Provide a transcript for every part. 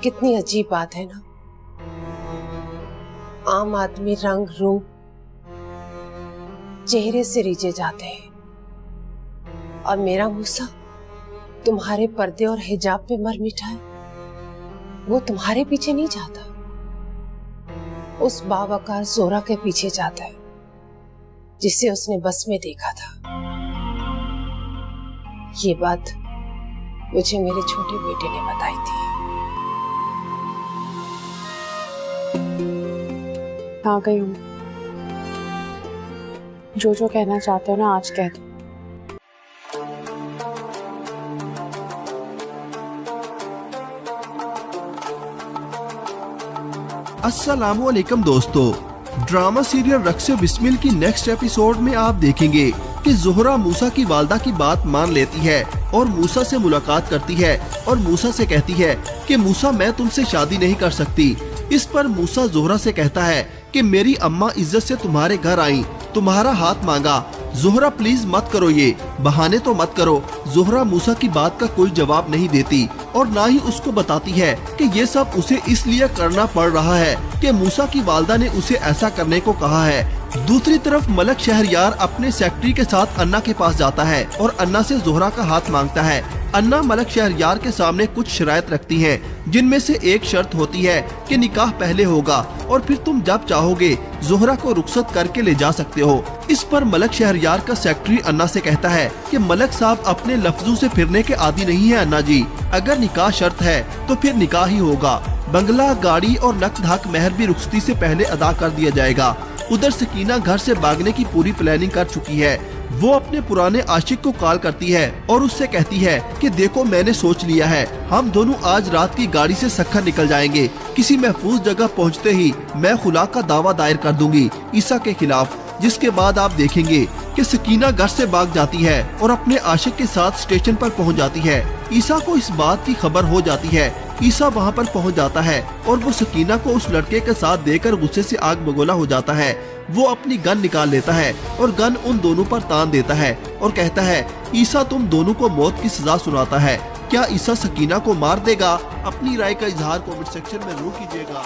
कितनी अजीब बात है ना, आम आदमी रंग रूप चेहरे से रीझे जाते हैं और मेरा मूसा तुम्हारे पर्दे और हिजाब पे मर मिटा है। वो तुम्हारे पीछे नहीं जाता, उस बावकार जोहरा के पीछे जाता है जिसे उसने बस में देखा था। ये बात मुझे मेरे छोटे बेटे ने बताई थी। आ गई हूँ, जो जो कहना चाहते हो ना आज कह दो। अस्सलामुअलैकुम दोस्तों, ड्रामा सीरियल रक्स बिस्मिल की नेक्स्ट एपिसोड में आप देखेंगे कि जोहरा मूसा की वालदा की बात मान लेती है और मूसा से मुलाकात करती है और मूसा से कहती है कि मूसा मैं तुमसे शादी नहीं कर सकती। इस पर मूसा जोहरा से कहता है कि मेरी अम्मा इज्जत से तुम्हारे घर आई, तुम्हारा हाथ मांगा। जोहरा प्लीज मत करो, ये बहाने तो मत करो। जोहरा मूसा की बात का कोई जवाब नहीं देती और ना ही उसको बताती है कि ये सब उसे इसलिए करना पड़ रहा है कि मूसा की वालदा ने उसे ऐसा करने को कहा है। दूसरी तरफ मलक शहरयार अपने सेक्रेटरी के साथ अन्ना के पास जाता है और अन्ना से जोहरा का हाथ मांगता है। अन्ना मलक शहरयार के सामने कुछ शराइत रखती हैं, जिनमें से एक शर्त होती है कि निकाह पहले होगा और फिर तुम जब चाहोगे जोहरा को रुखसत करके ले जा सकते हो। इस पर मलक शहरयार का सेक्रेटरी अन्ना से कहता है कि मलक साहब अपने लफ्जों से फिरने के आदी नहीं है अन्ना जी, अगर निकाह शर्त है तो फिर निकाह ही होगा। बंगला, गाड़ी और नकद हक महर भी रुखसती से पहले अदा कर दिया जाएगा। उधर सकीना घर से भागने की पूरी प्लानिंग कर चुकी है। वो अपने पुराने आशिक को कॉल करती है और उससे कहती है कि देखो मैंने सोच लिया है, हम दोनों आज रात की गाड़ी से सखर निकल जाएंगे। किसी महफूज जगह पहुंचते ही मैं खुला का दावा दायर कर दूंगी ईसा के खिलाफ। जिसके बाद आप देखेंगे कि सकीना घर से भाग जाती है और अपने आशिक के साथ स्टेशन पर पहुंच जाती है। ईसा को इस बात की खबर हो जाती है। ईसा वहां पर पहुंच जाता है और वो सकीना को उस लड़के के साथ देकर गुस्से से आग बगोला हो जाता है। वो अपनी गन निकाल लेता है और गन उन दोनों पर तान देता है और कहता है ईसा तुम दोनों को मौत की सजा सुनाता है। क्या ईसा सकीना को मार देगा? अपनी राय का इजहार कमेंट सेक्शन में जरूर कीजिएगा।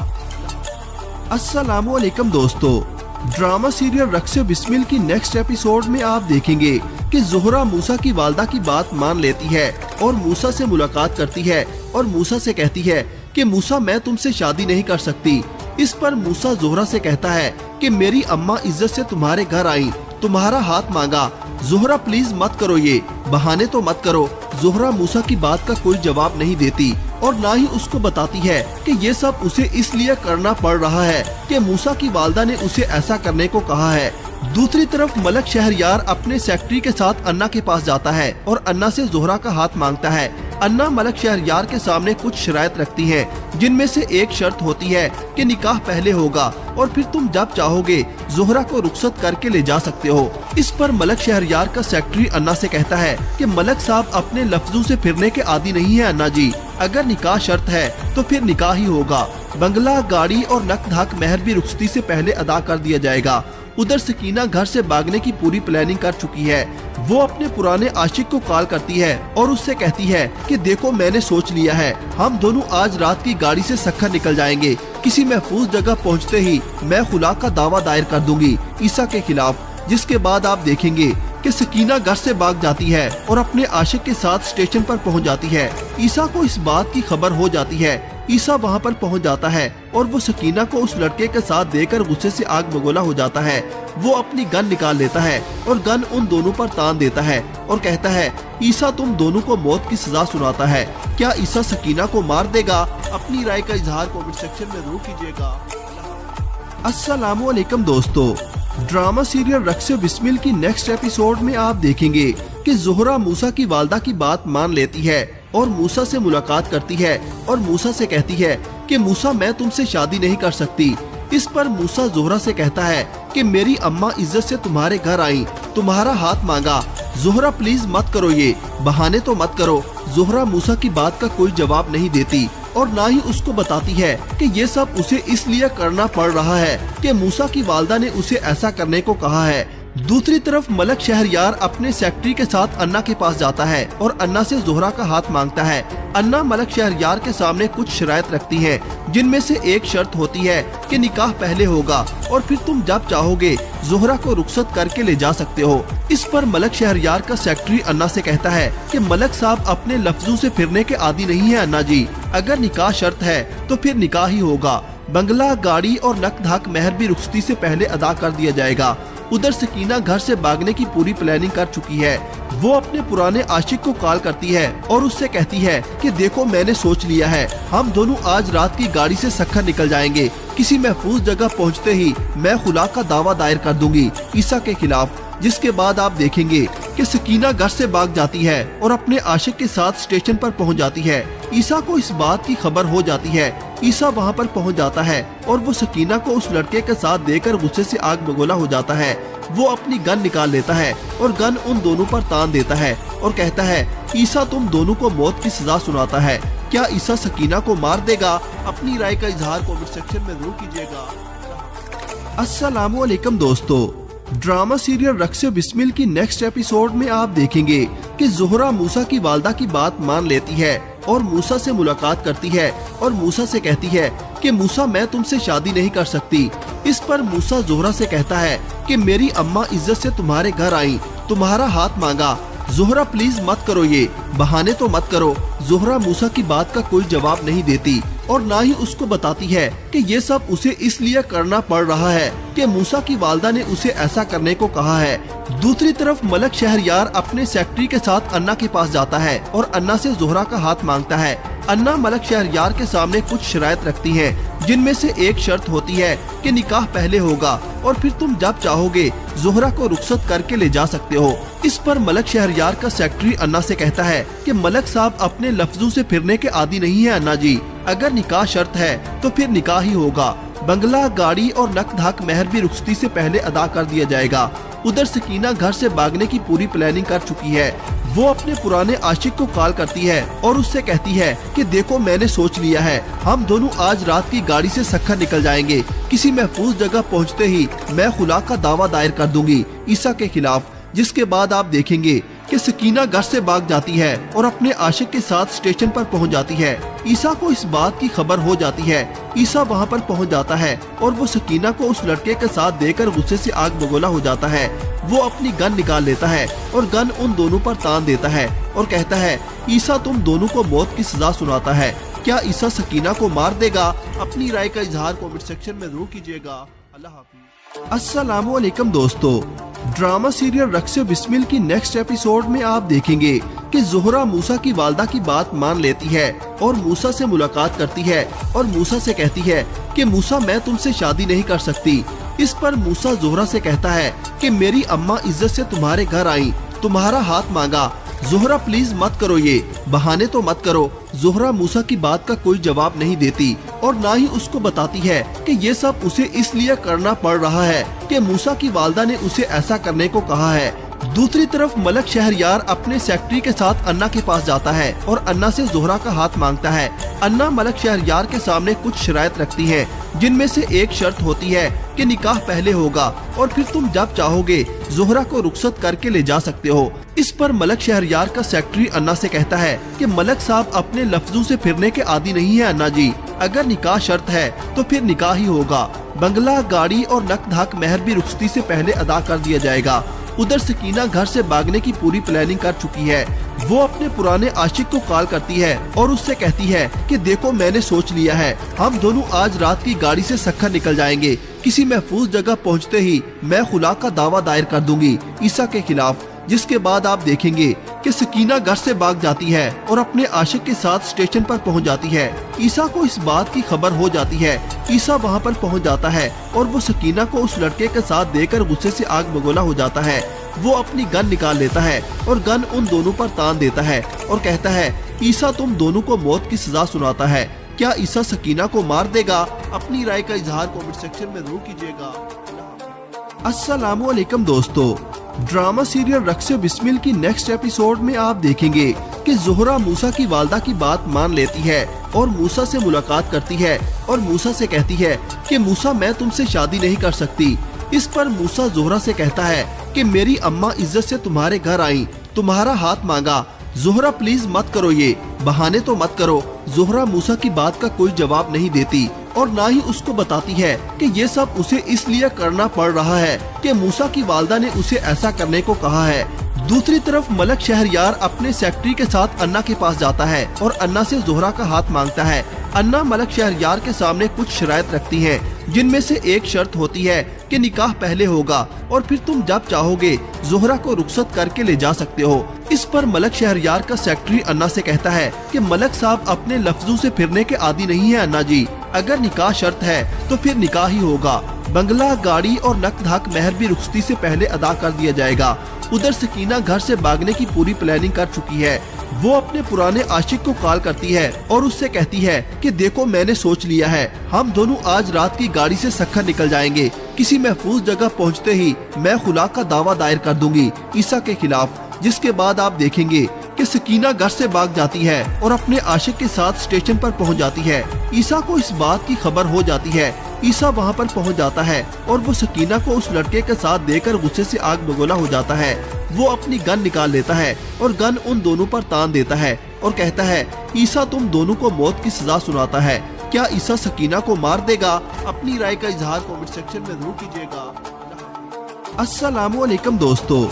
अस्सलामुअलैकुम दोस्तों, ड्रामा सीरियल रक्स बिस्मिल की नेक्स्ट एपिसोड में आप देखेंगे कि जोहरा मूसा की वालदा की बात मान लेती है और मूसा से मुलाकात करती है और मूसा से कहती है कि मूसा मैं तुमसे शादी नहीं कर सकती। इस पर मूसा जोहरा से कहता है कि मेरी अम्मा इज्जत से तुम्हारे घर आई, तुम्हारा हाथ मांगा। जोहरा प्लीज मत करो, ये बहाने तो मत करो। जोहरा मूसा की बात का कोई जवाब नहीं देती और ना ही उसको बताती है कि ये सब उसे इसलिए करना पड़ रहा है कि मूसा की वालदा ने उसे ऐसा करने को कहा है। दूसरी तरफ मलक शहरयार अपने सेक्रेटरी के साथ अन्ना के पास जाता है और अन्ना से जोहरा का हाथ मांगता है। अन्ना मलक शहरयार के सामने कुछ शराइत रखती हैं, जिनमें से एक शर्त होती है कि निकाह पहले होगा और फिर तुम जब चाहोगे जोहरा को रुखसत करके ले जा सकते हो। इस पर मलक शहरयार का सेक्रेटरी अन्ना से कहता है कि मलक साहब अपने लफ्जों से फिरने के आदी नहीं है अन्ना जी, अगर निकाह शर्त है तो फिर निकाह ही होगा। बंगला, गाड़ी और नकद हक महर भी रुखसती से पहले अदा कर दिया जाएगा। उधर सकीना घर से भागने की पूरी प्लानिंग कर चुकी है। वो अपने पुराने आशिक को कॉल करती है और उससे कहती है कि देखो मैंने सोच लिया है, हम दोनों आज रात की गाड़ी से सखर निकल जाएंगे। किसी महफूज जगह पहुंचते ही मैं खुला का दावा दायर कर दूंगी ईसा के खिलाफ। जिसके बाद आप देखेंगे कि सकीना घर से भाग जाती है और अपने आशिक के साथ स्टेशन पर पहुंच जाती है। ईसा को इस बात की खबर हो जाती है। ईसा वहां पर पहुंच जाता है और वो सकीना को उस लड़के के साथ देकर गुस्से से आग बगोला हो जाता है। वो अपनी गन निकाल लेता है और गन उन दोनों पर तान देता है और कहता है ईसा तुम दोनों को मौत की सजा सुनाता है। क्या ईसा सकीना को मार देगा? अपनी राय का इजहार कमेंट सेक्शन में जरूर कीजिएगा। अस्सलामुअलैकुम दोस्तों, ड्रामा सीरियल रक्स बिस्मिल की नेक्स्ट एपिसोड में आप देखेंगे कि जोहरा मूसा की वालदा की बात मान लेती है और मूसा से मुलाकात करती है और मूसा से कहती है कि मूसा मैं तुमसे शादी नहीं कर सकती। इस पर मूसा जोहरा से कहता है कि मेरी अम्मा इज्जत से तुम्हारे घर आई, तुम्हारा हाथ मांगा। जोहरा प्लीज मत करो, ये बहाने तो मत करो। जोहरा मूसा की बात का कोई जवाब नहीं देती और ना ही उसको बताती है कि ये सब उसे इसलिए करना पड़ रहा है कि मूसा की वालदा ने उसे ऐसा करने को कहा है। दूसरी तरफ मलक शहरयार अपने सेक्रेटरी के साथ अन्ना के पास जाता है और अन्ना से जोहरा का हाथ मांगता है। अन्ना मलक शहरयार के सामने कुछ शराइत रखती है, जिनमें से एक शर्त होती है कि निकाह पहले होगा और फिर तुम जब चाहोगे जोहरा को रुखसत करके ले जा सकते हो। इस पर मलक शहरयार का सेक्रेटरी अन्ना से कहता है कि मलक साहब अपने लफ्जों से फिरने के आदी नहीं है अन्ना जी, अगर निकाह शर्त है तो फिर निकाह ही होगा। बंगला, गाड़ी और नकद मेहर भी रुखसती से पहले अदा कर दिया जाएगा। उधर सकीना घर से भागने की पूरी प्लानिंग कर चुकी है। वो अपने पुराने आशिक को कॉल करती है और उससे कहती है कि देखो मैंने सोच लिया है, हम दोनों आज रात की गाड़ी से सखर निकल जाएंगे। किसी महफूज जगह पहुंचते ही मैं खुला का दावा दायर कर दूंगी ईसा के खिलाफ। जिसके बाद आप देखेंगे कि सकीना घर से भाग जाती है और अपने आशिक के साथ स्टेशन पर पहुंच जाती है। ईसा को इस बात की खबर हो जाती है। ईसा वहां पर पहुंच जाता है और वो सकीना को उस लड़के के साथ देकर गुस्से से आग बगोला हो जाता है। वो अपनी गन निकाल लेता है और गन उन दोनों पर तान देता है और कहता है ईसा तुम दोनों को मौत की सजा सुनाता है। क्या ईसा सकीना को मार देगा? अपनी राय का इजहार कमेंट सेक्शन में जरूर कीजिएगा। अस्सलामुअलैकुम दोस्तों, ड्रामा सीरियल रक्स बिस्मिल की नेक्स्ट एपिसोड में आप देखेंगे कि जोहरा मूसा की वालदा की बात मान लेती है और मूसा से मुलाकात करती है और मूसा से कहती है कि मूसा मैं तुमसे शादी नहीं कर सकती। इस पर मूसा जोहरा से कहता है कि मेरी अम्मा इज्जत से तुम्हारे घर आई, तुम्हारा हाथ मांगा। जोहरा प्लीज मत करो, ये बहाने तो मत करो। जोहरा मूसा की बात का कोई जवाब नहीं देती और ना ही उसको बताती है कि ये सब उसे इसलिए करना पड़ रहा है कि मूसा की वालदा ने उसे ऐसा करने को कहा है। दूसरी तरफ मलक शहरयार अपने सेक्रेटरी के साथ अन्ना के पास जाता है और अन्ना से जोहरा का हाथ मांगता है। अन्ना मलक शहरयार के सामने कुछ शराइत रखती है, जिनमें से एक शर्त होती है कि निकाह पहले होगा और फिर तुम जब चाहोगे जोहरा को रुखसत करके ले जा सकते हो। इस पर मलक शहरयार का सेक्रेटरी अन्ना से कहता है कि मलक साहब अपने लफ्जों से फिरने के आदी नहीं है अन्ना जी, अगर निकाह शर्त है तो फिर निकाह ही होगा। बंगला, गाड़ी और नकद मेहर भी रुखसती से पहले अदा कर दिया जाएगा। उधर सकीना घर से भागने की पूरी प्लानिंग कर चुकी है। वो अपने पुराने आशिक को कॉल करती है और उससे कहती है कि देखो मैंने सोच लिया है, हम दोनों आज रात की गाड़ी से सखर निकल जाएंगे। किसी महफूज जगह पहुंचते ही मैं खुला का दावा दायर कर दूंगी ईसा के खिलाफ। जिसके बाद आप देखेंगे कि सकीना घर से भाग जाती है और अपने आशिक के साथ स्टेशन पर पहुंच जाती है। ईसा को इस बात की खबर हो जाती है। ईसा वहां पर पहुंच जाता है और वो सकीना को उस लड़के के साथ देकर गुस्से से आग बगोला हो जाता है। वो अपनी गन निकाल लेता है और गन उन दोनों पर तान देता है और कहता है ईसा तुम दोनों को मौत की सजा सुनाता है। क्या ईसा सकीना को मार देगा? अपनी राय का इजहार कमेंट सेक्शन में जरूर कीजिएगा। अल्लाह हाफिज। अस्सलामुअलैकुम दोस्तों, ड्रामा सीरियल रक्स बिस्मिल की नेक्स्ट एपिसोड में आप देखेंगे कि जोहरा मूसा की वालदा की बात मान लेती है और मूसा से मुलाकात करती है और मूसा से कहती है कि मूसा मैं तुमसे शादी नहीं कर सकती। इस पर मूसा जोहरा से कहता है कि मेरी अम्मा इज्जत से तुम्हारे घर आई, तुम्हारा हाथ मांगा। जोहरा प्लीज मत करो, ये बहाने तो मत करो। जोहरा मूसा की बात का कोई जवाब नहीं देती और ना ही उसको बताती है कि ये सब उसे इसलिए करना पड़ रहा है कि मूसा की वालदा ने उसे ऐसा करने को कहा है। दूसरी तरफ मलक शहरयार अपने सेक्रेटरी के साथ अन्ना के पास जाता है और अन्ना से जोहरा का हाथ मांगता है। अन्ना मलक शहरयार के सामने कुछ शराइत रखती है, जिनमें से एक शर्त होती है कि निकाह पहले होगा और फिर तुम जब चाहोगे जोहरा को रुखसत करके ले जा सकते हो। इस पर मलक शहरयार का सेक्रेटरी अन्ना से कहता है कि मलक साहब अपने लफ्जों से फिरने के आदी नहीं है अन्ना जी, अगर निकाह शर्त है तो फिर निकाह ही होगा। बंगला, गाड़ी और नकद मेहर भी रुखसती से पहले अदा कर दिया जाएगा। उधर सकीना घर से भागने की पूरी प्लानिंग कर चुकी है। वो अपने पुराने आशिक को कॉल करती है और उससे कहती है कि देखो मैंने सोच लिया है, हम दोनों आज रात की गाड़ी से सखर निकल जाएंगे। किसी महफूज जगह पहुंचते ही मैं खुला का दावा दायर कर दूंगी ईसा के खिलाफ। जिसके बाद आप देखेंगे कि सकीना घर से भाग जाती है और अपने आशिक के साथ स्टेशन पर पहुंच जाती है। ईसा को इस बात की खबर हो जाती है। ईसा वहां पर पहुंच जाता है और वो सकीना को उस लड़के के साथ देकर गुस्से से आग बगोला हो जाता है। वो अपनी गन निकाल लेता है और गन उन दोनों पर तान देता है और कहता है ईसा तुम दोनों को मौत की सजा सुनाता है। क्या ईसा सकीना को मार देगा? अपनी राय का इजहार कमेंट सेक्शन में जरूर कीजिएगा। अस्सलामुअलैकुम दोस्तों, ड्रामा सीरियल रक्स बिस्मिल की नेक्स्ट एपिसोड में आप देखेंगे कि जोहरा मूसा की वालदा की बात मान लेती है और मूसा से मुलाकात करती है और मूसा से कहती है कि मूसा मैं तुमसे शादी नहीं कर सकती। इस पर मूसा जोहरा से कहता है कि मेरी अम्मा इज्जत से तुम्हारे घर आई, तुम्हारा हाथ मांगा। ज़ोहरा प्लीज मत करो ये, बहाने तो मत करो। ज़ोहरा मूसा की बात का कोई जवाब नहीं देती और ना ही उसको बताती है कि ये सब उसे इसलिए करना पड़ रहा है कि मूसा की वालदा ने उसे ऐसा करने को कहा है। दूसरी तरफ मलक शहरयार अपने सेक्रेटरी के साथ अन्ना के पास जाता है और अन्ना से ज़ोहरा का हाथ मांगता है। अन्ना मलक शहरयार के सामने कुछ शराइत रखती है, जिनमें से एक शर्त होती है कि निकाह पहले होगा और फिर तुम जब चाहोगे ज़ोहरा को रुखसत करके ले जा सकते हो। इस पर मलक शहरयार का सेक्रेटरी अन्ना से कहता है कि मलक साहब अपने लफ्जों से फिरने के आदी नहीं है अन्ना जी, अगर निकाह शर्त है तो फिर निकाह ही होगा। बंगला, गाड़ी और नकद हक महर भी रुखसती से पहले अदा कर दिया जाएगा। उधर सकीना घर से भागने की पूरी प्लानिंग कर चुकी है। वो अपने पुराने आशिक को कॉल करती है और उससे कहती है कि देखो मैंने सोच लिया है, हम दोनों आज रात की गाड़ी से सखर निकल जाएंगे। किसी महफूज जगह पहुंचते ही मैं खुला का दावा दायर कर दूंगी ईसा के खिलाफ, जिसके बाद आप देखेंगे कि सकीना घर से भाग जाती है और अपने आशिक के साथ स्टेशन पर पहुंच जाती है। ईसा को इस बात की खबर हो जाती है। ईसा वहां पर पहुंच जाता है और वो सकीना को उस लड़के के साथ देकर गुस्से से आग बगोला हो जाता है। वो अपनी गन निकाल लेता है और गन उन दोनों पर तान देता है और कहता है ईसा तुम दोनों को मौत की सजा सुनाता है, क्या ईसा सकीना को मार देगा? अपनी राय का इजहार कमेंट सेक्शन में जरूर कीजिएगा। अस्सलामुअलैकुम दोस्तों,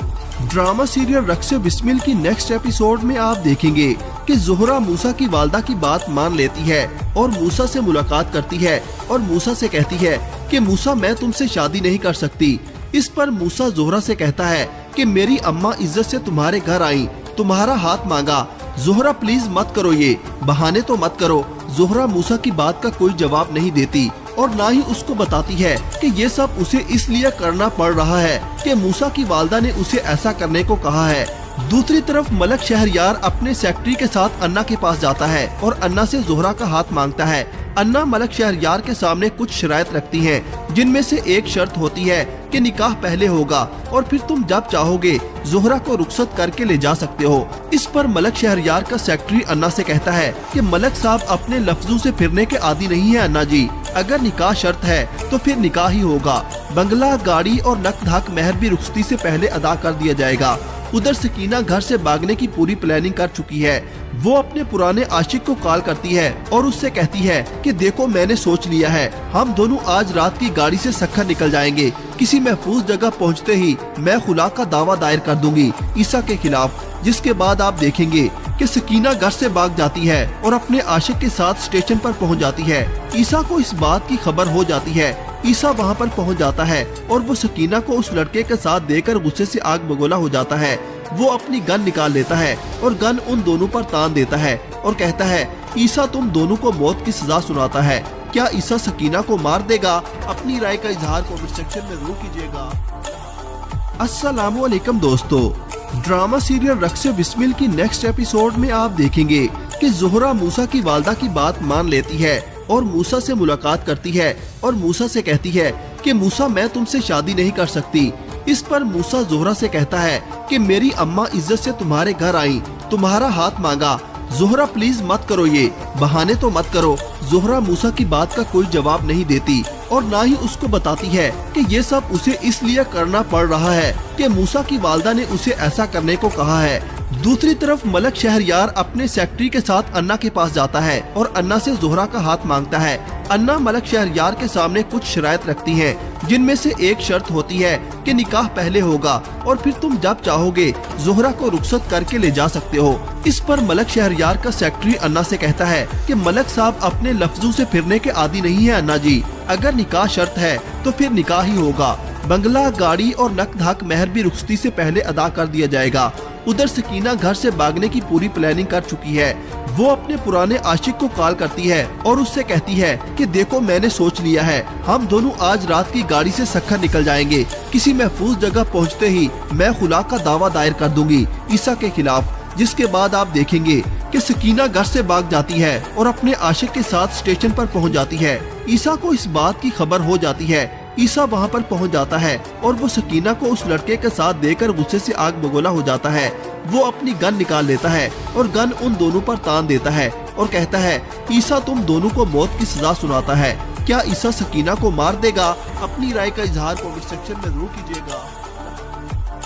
ड्रामा सीरियल रक्स बिस्मिल की नेक्स्ट एपिसोड में आप देखेंगे कि ज़ोहरा मूसा की वालदा की बात मान लेती है और मूसा से मुलाकात करती है और मूसा से कहती है कि मूसा मैं तुमसे शादी नहीं कर सकती। इस पर मूसा ज़ोहरा से कहता है कि मेरी अम्मा इज्जत से तुम्हारे घर आई, तुम्हारा हाथ मांगा। ज़ोहरा प्लीज मत करो ये, बहाने तो मत करो। ज़ोहरा मूसा की बात का कोई जवाब नहीं देती और ना ही उसको बताती है कि ये सब उसे इसलिए करना पड़ रहा है कि मूसा की वालदा ने उसे ऐसा करने को कहा है। दूसरी तरफ मलक शहरयार अपने सेक्रेटरी के साथ अन्ना के पास जाता है और अन्ना से ज़ोहरा का हाथ मांगता है। अन्ना मलक शहरयार के सामने कुछ शराइत रखती है, जिनमें से एक शर्त होती है कि निकाह पहले होगा और फिर तुम जब चाहोगे ज़ोहरा को रुखसत करके ले जा सकते हो। इस पर मलक शहरयार का सेक्रेटरी अन्ना से कहता है कि मलक साहब अपने लफ्जों से फिरने के आदी नहीं है अन्ना जी, अगर निकाह शर्त है तो फिर निकाह ही होगा। बंगला, गाड़ी और नकद हक महर भी रुखसती से पहले अदा कर दिया जाएगा। उधर सकीना घर से भागने की पूरी प्लानिंग कर चुकी है। वो अपने पुराने आशिक को कॉल करती है और उससे कहती है कि देखो मैंने सोच लिया है, हम दोनों आज रात की गाड़ी से सखर निकल जाएंगे। किसी महफूज जगह पहुंचते ही मैं खुला का दावा दायर कर दूंगी ईसा के खिलाफ, जिसके बाद आप देखेंगे कि सकीना घर से भाग जाती है और अपने आशिक के साथ स्टेशन पर पहुंच जाती है। ईसा को इस बात की खबर हो जाती है। ईसा वहां पर पहुंच जाता है और वो सकीना को उस लड़के के साथ देकर गुस्से से आग बगोला हो जाता है। वो अपनी गन निकाल लेता है और गन उन दोनों पर तान देता है और कहता है ईसा तुम दोनों को मौत की सजा सुनाता है, क्या ईसा सकीना को मार देगा? अपनी राय का इजहार कमेंट सेक्शन में जरूर कीजिएगा। अस्सलामुअलैकुम दोस्तों, ड्रामा सीरियल रक्स बिस्मिल की नेक्स्ट एपिसोड में आप देखेंगे कि ज़ोहरा मूसा की वालदा की बात मान लेती है और मूसा से मुलाकात करती है और मूसा से कहती है कि मूसा मैं तुमसे शादी नहीं कर सकती। इस पर मूसा ज़ोहरा से कहता है कि मेरी अम्मा इज्जत से तुम्हारे घर आई, तुम्हारा हाथ मांगा। ज़ोहरा प्लीज मत करो ये, बहाने तो मत करो। ज़ोहरा मूसा की बात का कोई जवाब नहीं देती और ना ही उसको बताती है कि ये सब उसे इसलिए करना पड़ रहा है कि मूसा की वालदा ने उसे ऐसा करने को कहा है। दूसरी तरफ मलक शहरयार अपने सेक्रेटरी के साथ अन्ना के पास जाता है और अन्ना से ज़ोहरा का हाथ मांगता है। अन्ना मलक शहरयार के सामने कुछ शराइत रखती है, जिनमें से एक शर्त होती है कि निकाह पहले होगा और फिर तुम जब चाहोगे ज़ोहरा को रुखसत करके ले जा सकते हो। इस पर मलक शहरयार का सेक्रेटरी अन्ना से कहता है कि मलक साहब अपने लफ्जों से फिरने के आदी नहीं है अन्ना जी, अगर निकाह शर्त है तो फिर निकाह ही होगा। बंगला, गाड़ी और नकद हक महर भी रुखसती से पहले अदा कर दिया जाएगा। उधर सकीना घर से भागने की पूरी प्लानिंग कर चुकी है। वो अपने पुराने आशिक को कॉल करती है और उससे कहती है कि देखो मैंने सोच लिया है, हम दोनों आज रात की गाड़ी से सखर निकल जाएंगे। किसी महफूज जगह पहुंचते ही मैं खुला का दावा दायर कर दूंगी ईसा के खिलाफ, जिसके बाद आप देखेंगे कि सकीना घर से भाग जाती है और अपने आशिक के साथ स्टेशन पर पहुंच जाती है। ईसा को इस बात की खबर हो जाती है। ईसा वहां पर पहुंच जाता है और वो सकीना को उस लड़के के साथ देकर गुस्से से आग बगोला हो जाता है। वो अपनी गन निकाल लेता है और गन उन दोनों पर तान देता है और कहता है ईसा तुम दोनों को मौत की सजा सुनाता है, क्या ईसा सकीना को मार देगा? अपनी राय का इजहार कमेंट सेक्शन में जरूर कीजिएगा।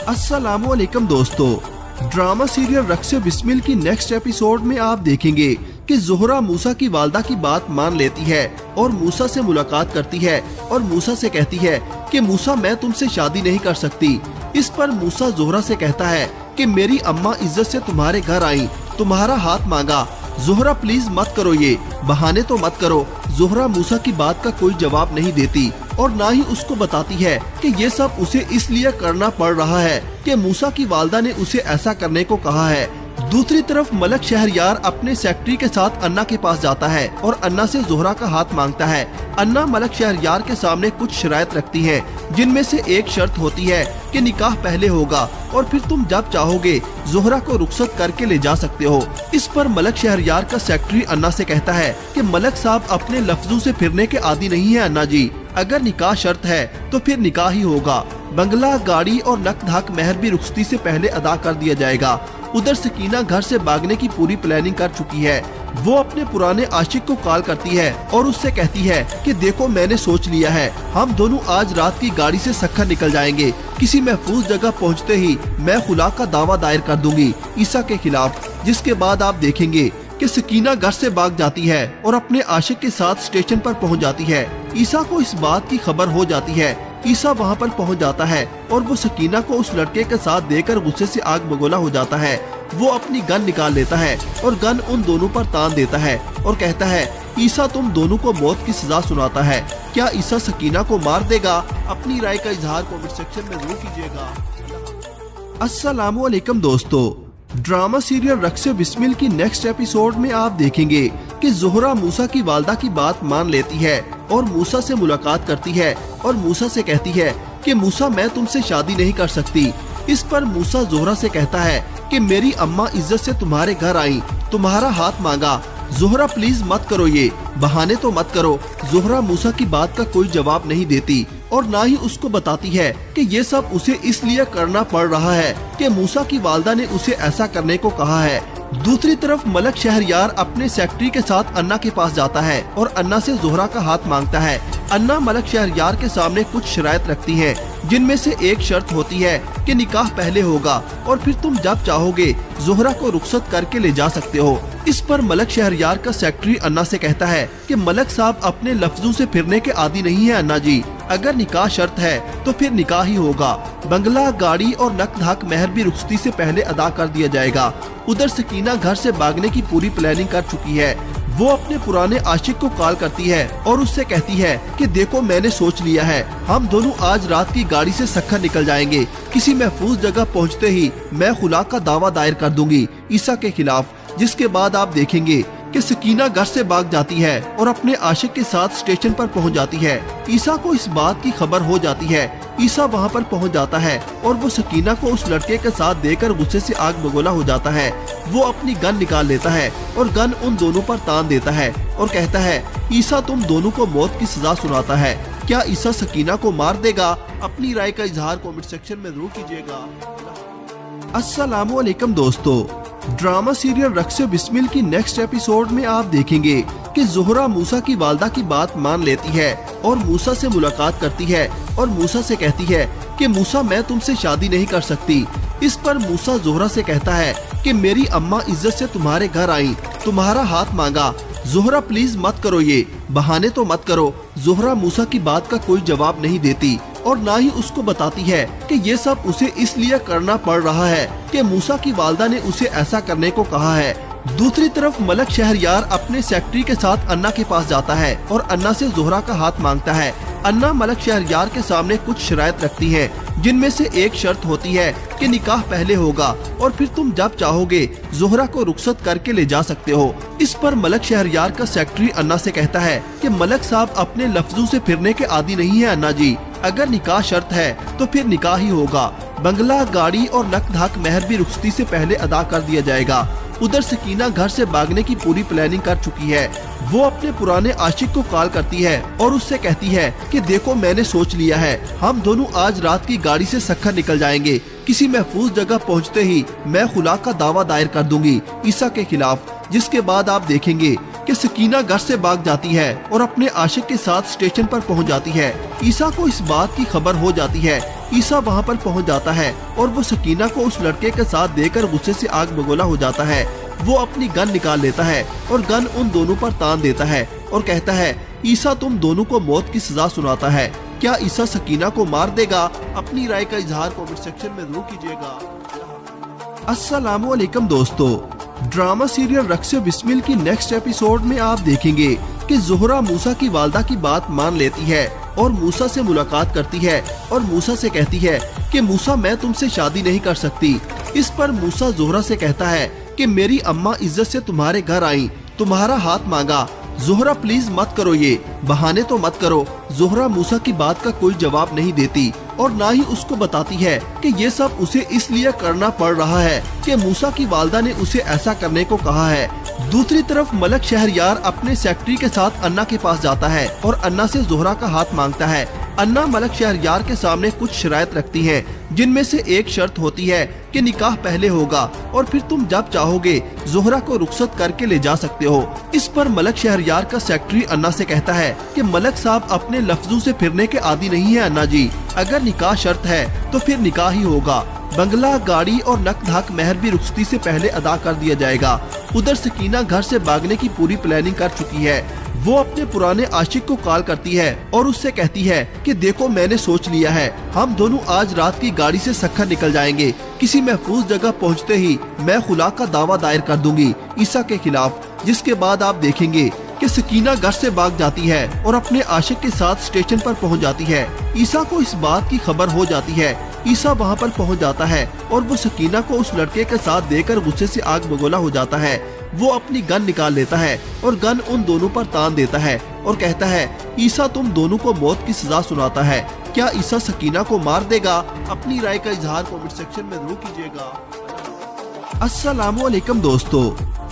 अस्सलामुअलैकुम दोस्तों, ड्रामा सीरियल रक्स बिस्मिल की नेक्स्ट एपिसोड में आप देखेंगे कि ज़ोहरा मूसा की वालदा की बात मान लेती है और मूसा से मुलाकात करती है और मूसा से कहती है कि मूसा मैं तुमसे शादी नहीं कर सकती। इस पर मूसा ज़ोहरा से कहता है कि मेरी अम्मा इज्जत से तुम्हारे घर आई, तुम्हारा हाथ मांगा। ज़ोहरा प्लीज मत करो, ये बहाने तो मत करो। ज़ोहरा मूसा की बात का कोई जवाब नहीं देती और ना ही उसको बताती है कि ये सब उसे इसलिए करना पड़ रहा है कि मूसा की वालदा ने उसे ऐसा करने को कहा है। दूसरी तरफ मलक शहरयार अपने सेक्रेटरी के साथ अन्ना के पास जाता है और अन्ना से ज़ोहरा का हाथ मांगता है। अन्ना मलक शहरयार के सामने कुछ शराइत रखती है, जिनमें से एक शर्त होती है कि निकाह पहले होगा और फिर तुम जब चाहोगे ज़ोहरा को रुखसत करके ले जा सकते हो। इस पर मलक शहरयार का सेक्रेटरी अन्ना से कहता है कि मलक साहब अपने लफ्जों से फिरने के आदी नहीं है अन्ना जी, अगर निकाह शर्त है तो फिर निकाह ही होगा। बंगला, गाड़ी और नकद हक महर भी रुखसती से पहले अदा कर दिया जाएगा। उधर सकीना घर से भागने की पूरी प्लानिंग कर चुकी है। वो अपने पुराने आशिक को कॉल करती है और उससे कहती है कि देखो मैंने सोच लिया है, हम दोनों आज रात की गाड़ी से सखर निकल जाएंगे। किसी महफूज जगह पहुंचते ही मैं खुला का दावा दायर कर दूंगी ईसा के खिलाफ। जिसके बाद आप देखेंगे कि सकीना घर से भाग जाती है और अपने आशिक के साथ स्टेशन पर पहुंच जाती है। ईसा को इस बात की खबर हो जाती है। ईसा वहां पर पहुंच जाता है और वो सकीना को उस लड़के के साथ देकर गुस्से से आग बगोला हो जाता है। वो अपनी गन निकाल लेता है और गन उन दोनों पर तान देता है और कहता है ईसा तुम दोनों को मौत की सजा सुनाता है। क्या ईसा सकीना को मार देगा? अपनी राय का इजहार कमेंट सेक्शन में जरूर कीजिएगा। अस्सलामुअलैकुम दोस्तों, ड्रामा सीरियल रक्स बिस्मिल की नेक्स्ट एपिसोड में आप देखेंगे कि ज़ोहरा मूसा की वालदा की बात मान लेती है और मूसा से मुलाकात करती है और मूसा से कहती है कि मूसा मैं तुमसे शादी नहीं कर सकती। इस पर मूसा ज़ोहरा से कहता है कि मेरी अम्मा इज्जत से तुम्हारे घर आई, तुम्हारा हाथ मांगा। ज़ोहरा प्लीज मत करो, ये बहाने तो मत करो। ज़ोहरा मूसा की बात का कोई जवाब नहीं देती और ना ही उसको बताती है कि ये सब उसे इसलिए करना पड़ रहा है कि मूसा की वालदा ने उसे ऐसा करने को कहा है। दूसरी तरफ मलक शहरयार अपने सेक्रेटरी के साथ अन्ना के पास जाता है और अन्ना से ज़ोहरा का हाथ मांगता है। अन्ना मलक शहरयार के सामने कुछ शराइत रखती है, जिनमें से एक शर्त होती है कि निकाह पहले होगा और फिर तुम जब चाहोगे ज़ोहरा को रुखसत करके ले जा सकते हो। इस पर मलक शहरयार का सेक्रेटरी अन्ना से कहता है कि मलक साहब अपने लफ्जों से फिरने के आदी नहीं है अन्ना जी, अगर निकाह शर्त है तो फिर निकाह ही होगा। बंगला, गाड़ी और नकद हक महर भी रुखसती से पहले अदा कर दिया जाएगा। उधर सकीना घर से भागने की पूरी प्लानिंग कर चुकी है। वो अपने पुराने आशिक को कॉल करती है और उससे कहती है कि देखो मैंने सोच लिया है, हम दोनों आज रात की गाड़ी से सखर निकल जाएंगे। किसी महफूज जगह पहुंचते ही मैं खुला का दावा दायर कर दूंगी ईसा के खिलाफ। जिसके बाद आप देखेंगे कि सकीना घर से भाग जाती है और अपने आशिक के साथ स्टेशन पर पहुंच जाती है। ईसा को इस बात की खबर हो जाती है। ईसा वहां पर पहुंच जाता है और वो सकीना को उस लड़के के साथ देकर गुस्से से आग बगोला हो जाता है। वो अपनी गन निकाल लेता है और गन उन दोनों पर तान देता है और कहता है ईसा तुम दोनों को मौत की सजा सुनाता है। क्या ईसा सकीना को मार देगा? अपनी राय का इजहार कमेंट सेक्शन में जरूर कीजिएगा। अस्सलामुअलैकुम दोस्तों, ड्रामा सीरियल रक्स बिस्मिल की नेक्स्ट एपिसोड में आप देखेंगे कि ज़ोहरा मूसा की वालदा की बात मान लेती है और मूसा से मुलाकात करती है और मूसा से कहती है कि मूसा मैं तुमसे शादी नहीं कर सकती। इस पर मूसा ज़ोहरा से कहता है कि मेरी अम्मा इज्जत से तुम्हारे घर आई, तुम्हारा हाथ मांगा। ज़ोहरा प्लीज मत करो, ये बहाने तो मत करो। ज़ोहरा मूसा की बात का कोई जवाब नहीं देती और ना ही उसको बताती है कि ये सब उसे इसलिए करना पड़ रहा है कि मूसा की वालदा ने उसे ऐसा करने को कहा है। दूसरी तरफ मलक शहरयार अपने सेक्रेटरी के साथ अन्ना के पास जाता है और अन्ना से ज़ोहरा का हाथ मांगता है। अन्ना मलक शहरयार के सामने कुछ शराइत रखती है, जिनमें से एक शर्त होती है कि निकाह पहले होगा और फिर तुम जब चाहोगे ज़ोहरा को रुखसत करके ले जा सकते हो। इस पर मलक शहरयार का सेक्रेटरी अन्ना से कहता है कि मलक साहब अपने लफ्जों से फिरने के आदी नहीं है अन्ना जी, अगर निकाह शर्त है तो फिर निकाह ही होगा। बंगला, गाड़ी और नकद हक महर भी रुखसती से पहले अदा कर दिया जाएगा। उधर सकीना घर से भागने की पूरी प्लानिंग कर चुकी है। वो अपने पुराने आशिक को कॉल करती है और उससे कहती है कि देखो मैंने सोच लिया है, हम दोनों आज रात की गाड़ी से सखर निकल जाएंगे। किसी महफूज जगह पहुंचते ही मैं खुला का दावा दायर कर दूंगी ईसा के खिलाफ। जिसके बाद आप देखेंगे कि सकीना घर से भाग जाती है और अपने आशिक के साथ स्टेशन पर पहुंच जाती है। ईसा को इस बात की खबर हो जाती है। ईसा वहाँ पर पहुँच जाता है और वो सकीना को उस लड़के के साथ देकर गुस्से से आग बगोला हो जाता है। वो अपनी गन निकाल लेता है और गन उन दोनों पर तान देता है और कहता है, ईसा तुम दोनों को मौत की सजा सुनाता है, क्या ईसा सकीना को मार देगा? अपनी राय का इजहार कमेंट सेक्शन में जरूर कीजिएगा। अस्सलामुअलैकुम दोस्तों, ड्रामा सीरियल रक्स बिस्मिल की नेक्स्ट एपिसोड में आप देखेंगे कि ज़ोहरा मूसा की वालदा की बात मान लेती है और मूसा से मुलाकात करती है और मूसा से कहती है कि मूसा मैं तुमसे शादी नहीं कर सकती। इस पर मूसा ज़ोहरा से कहता है कि मेरी अम्मा इज्जत से तुम्हारे घर आई, तुम्हारा हाथ मांगा, ज़ोहरा प्लीज मत करो, ये बहाने तो मत करो। ज़ोहरा मूसा की बात का कोई जवाब नहीं देती और ना ही उसको बताती है कि ये सब उसे इसलिए करना पड़ रहा है कि मूसा की वालदा ने उसे ऐसा करने को कहा है। दूसरी तरफ मलक शहरयार अपने सेक्रेटरी के साथ अन्ना के पास जाता है और अन्ना से ज़ोहरा का हाथ मांगता है। अन्ना मलक शहरयार के सामने कुछ शराइत रखती है, जिनमें से एक शर्त होती है कि निकाह पहले होगा और फिर तुम जब चाहोगे ज़ोहरा को रुखसत करके ले जा सकते हो। इस पर मलक शहरयार का सेक्रेटरी अन्ना से कहता है कि मलक साहब अपने लफ्जों से फिरने के आदी नहीं है अन्ना जी, अगर निकाह शर्त है तो फिर निकाह ही होगा। बंगला, गाड़ी और नकद मेहर भी रुखसती से पहले अदा कर दिया जाएगा। उधर सकीना घर से भागने की पूरी प्लानिंग कर चुकी है। वो अपने पुराने आशिक को कॉल करती है और उससे कहती है कि देखो मैंने सोच लिया है, हम दोनों आज रात की गाड़ी से सखर निकल जाएंगे। किसी महफूज जगह पहुंचते ही मैं खुला का दावा दायर कर दूंगी ईसा के खिलाफ, जिसके बाद आप देखेंगे कि सकीना घर से भाग जाती है और अपने आशिक के साथ स्टेशन पर पहुंच जाती है। ईसा को इस बात की खबर हो जाती है। ईसा वहां पर पहुंच जाता है और वो सकीना को उस लड़के के साथ देकर गुस्से से आग बगोला हो जाता है। वो अपनी गन निकाल लेता है और गन उन दोनों पर तान देता है और कहता है, ईसा तुम दोनों को मौत की सजा सुनाता है, क्या ईसा सकीना को मार देगा? अपनी राय का इजहार कमेंट सेक्शन में जरूर कीजिएगा। अस्सलामुअलैकुम दोस्तों,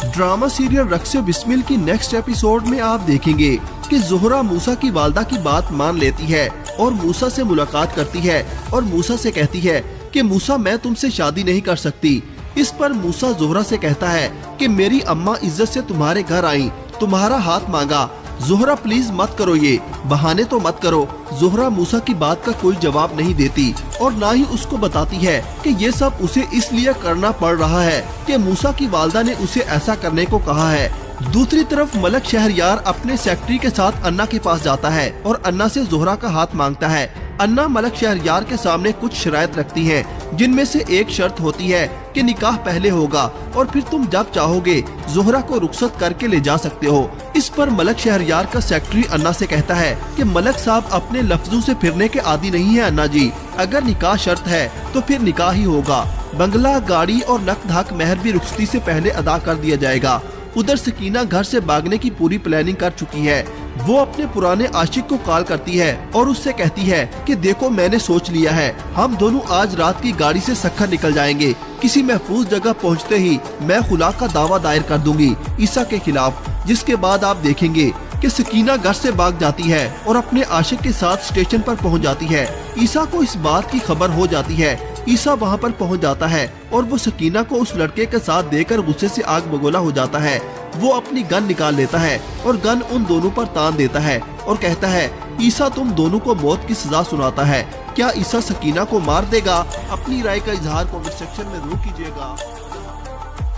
ड्रामा सीरियल रक्स बिस्मिल की नेक्स्ट एपिसोड में आप देखेंगे कि ज़ोहरा मूसा की वालदा की बात मान लेती है और मूसा से मुलाकात करती है और मूसा से कहती है कि मूसा मैं तुमसे शादी नहीं कर सकती। इस पर मूसा ज़ोहरा से कहता है कि मेरी अम्मा इज्जत से तुम्हारे घर आई, तुम्हारा हाथ मांगा, ज़ोहरा प्लीज मत करो, ये बहाने तो मत करो। ज़ोहरा मूसा की बात का कोई जवाब नहीं देती और ना ही उसको बताती है कि ये सब उसे इसलिए करना पड़ रहा है कि मूसा की वालदा ने उसे ऐसा करने को कहा है। दूसरी तरफ मलक शहरयार अपने सेक्रेटरी के साथ अन्ना के पास जाता है और अन्ना से ज़ोहरा का हाथ मांगता है। अन्ना मलक शहरयार के सामने कुछ शराइत रखती है, जिनमें से एक शर्त होती है कि निकाह पहले होगा और फिर तुम जब चाहोगे ज़ोहरा को रुखसत करके ले जा सकते हो। इस पर मलक शहरयार का सेक्रेटरी अन्ना से कहता है कि मलक साहब अपने लफ्जों से फिरने के आदी नहीं है अन्ना जी, अगर निकाह शर्त है तो फिर निकाह ही होगा। बंगला, गाड़ी और नकद मेहर भी रुखसती से पहले अदा कर दिया जाएगा। उधर सकीना घर से भागने की पूरी प्लानिंग कर चुकी है। वो अपने पुराने आशिक को कॉल करती है और उससे कहती है कि देखो मैंने सोच लिया है, हम दोनों आज रात की गाड़ी से सखर निकल जाएंगे। किसी महफूज जगह पहुंचते ही मैं खुला का दावा दायर कर दूंगी ईसा के खिलाफ, जिसके बाद आप देखेंगे कि सकीना घर से भाग जाती है और अपने आशिक के साथ स्टेशन पर पहुंच जाती है। ईसा को इस बात की खबर हो जाती है। ईसा वहां पर पहुंच जाता है और वो सकीना को उस लड़के के साथ देकर गुस्से से आग बगोला हो जाता है। वो अपनी गन निकाल लेता है और गन उन दोनों पर तान देता है और कहता है, ईसा तुम दोनों को मौत की सजा सुनाता है, क्या ईसा सकीना को मार देगा? अपनी राय का इजहार कमेंट सेक्शन में जरूर कीजिएगा।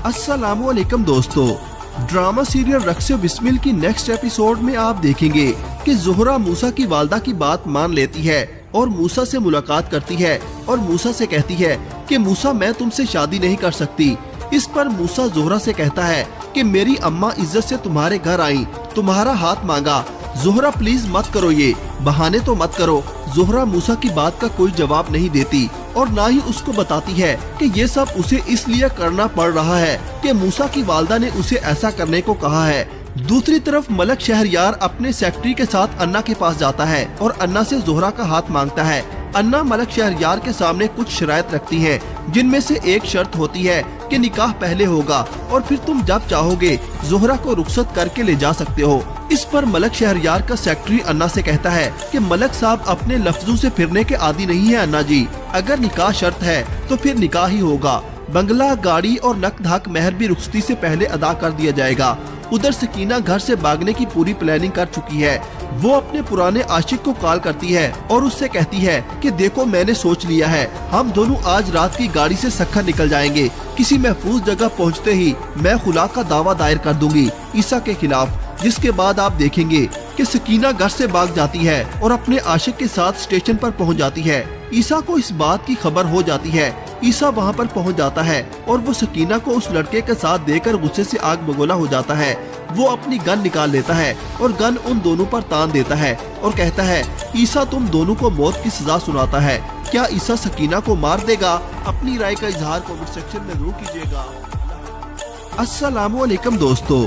अस्सलामुअलैकुम दोस्तों, ड्रामा सीरियल रक्स बिस्मिल की नेक्स्ट एपिसोड में आप देखेंगे कि ज़ोहरा मूसा की वालदा की बात मान लेती है और मूसा से मुलाकात करती है और मूसा से कहती है कि मूसा मैं तुमसे शादी नहीं कर सकती। इस पर मूसा ज़ोहरा से कहता है कि मेरी अम्मा इज्जत से तुम्हारे घर आई, तुम्हारा हाथ मांगा, ज़ोहरा प्लीज मत करो, ये बहाने तो मत करो। ज़ोहरा मूसा की बात का कोई जवाब नहीं देती और ना ही उसको बताती है कि ये सब उसे इसलिए करना पड़ रहा है कि मूसा की वालदा ने उसे ऐसा करने को कहा है। दूसरी तरफ मलक शहरयार अपने सेक्रेटरी के साथ अन्ना के पास जाता है और अन्ना से ज़ोहरा का हाथ मांगता है। अन्ना मलक शहरयार के सामने कुछ शराइत रखती है, जिनमें से एक शर्त होती है कि निकाह पहले होगा और फिर तुम जब चाहोगे ज़ोहरा को रुखसत करके ले जा सकते हो। इस पर मलक शहरयार का सेक्रेटरी अन्ना से कहता है कि मलक साहब अपने लफ्जों से फिरने के आदी नहीं है अन्ना जी, अगर निकाह शर्त है तो फिर निकाह ही होगा। बंगला, गाड़ी और नकद मेहर भी रुखसती से पहले अदा कर दिया जाएगा। उधर सकीना घर से भागने की पूरी प्लानिंग कर चुकी है। वो अपने पुराने आशिक को कॉल करती है और उससे कहती है कि देखो मैंने सोच लिया है, हम दोनों आज रात की गाड़ी से सखर निकल जाएंगे। किसी महफूज जगह पहुंचते ही मैं खुला का दावा दायर कर दूंगी ईसा के खिलाफ। जिसके बाद आप देखेंगे कि सकीना घर से भाग जाती है और अपने आशिक के साथ स्टेशन पर पहुंच जाती है। ईसा को इस बात की खबर हो जाती है। ईसा वहां पर पहुंच जाता है और वो सकीना को उस लड़के के साथ देकर गुस्से से आग बगोला हो जाता है। वो अपनी गन निकाल लेता है और गन उन दोनों पर तान देता है और कहता है ईसा तुम दोनों को मौत की सजा सुनाता है। क्या ईसा सकीना को मार देगा? अपनी राय का इजहार कमेंट सेक्शन में जरूर कीजिएगा। अस्सलामुअलैकुम दोस्तों,